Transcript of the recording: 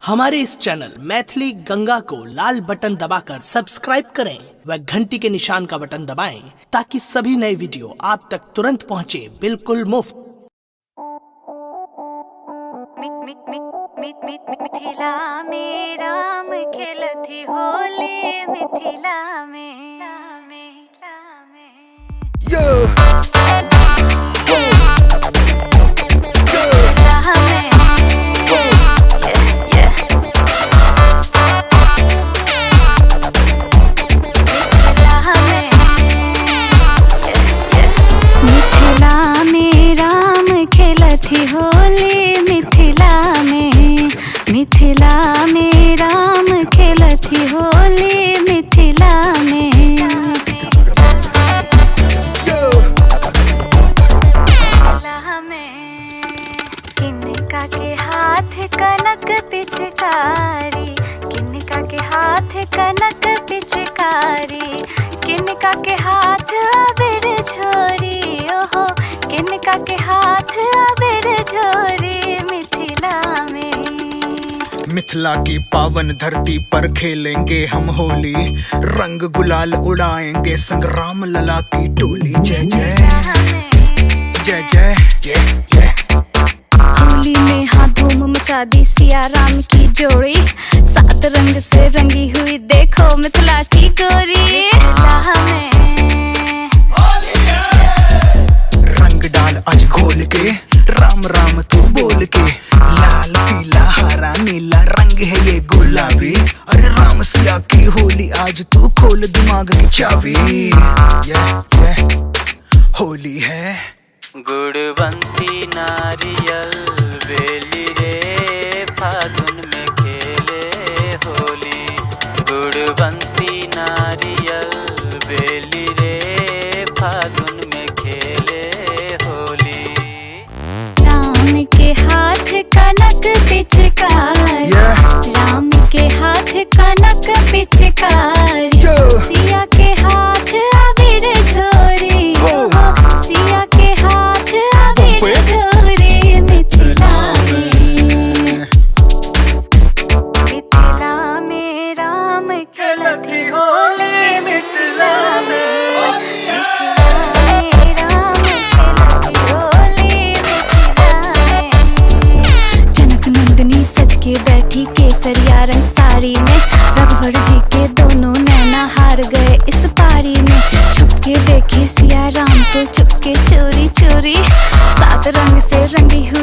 हमारे इस चैनल मैथिली गंगा को लाल बटन दबाकर सब्सक्राइब करें व घंटी के निशान का बटन दबाएं ताकि सभी नए वीडियो आप तक तुरंत पहुंचे बिल्कुल मुफ्त। मिथिला में राम खेलती होली मिथिला में होली मिथिला में राम खेलती होली मिथिला में किनका के हाथ कनक पिचकारी किनका के हाथ कनक पिचकारी किनका के हाथ अबीर छोरी ओहो किनका के हाथ अबीर छोरी मिथिला की पावन धरती पर खेलेंगे हम होली, रंग गुलाल उड़ाएंगे संग्राम लला की टोली। जय जय जय जय जय जय। होली में हाँ धूम मचा दी सिया राम की जोड़ी, सात रंग से रंगी हुई देखो मिथिला की गोरी। रंग डाल आज घोल के राम राम तू बोल के, लाल पीला हरा नीला रंग है ये गुलाबी। अरे राम सिया की होली आज तू खोल दिमाग की चाबी। होली है गुड़बंती नारियल बेली रे फागुन में खेले होली। गुड़बंती नारियल बेली रे फागुन में खेले होली। राम के हाथ कनक पिचकारी राम के हाथ कनक पिचकारी सिया के हाथ अबीर छोरी सिया के हाथ अबीर छोरी मिथिला में राम खेलती होली मिथिला में के बैठी केसरिया रंग साड़ी में रघुवर जी के दोनों नैना हार गए इस पारी में। छुपके देखे सिया राम को चुपके चोरी चोरी, सात रंग से रंगी हुई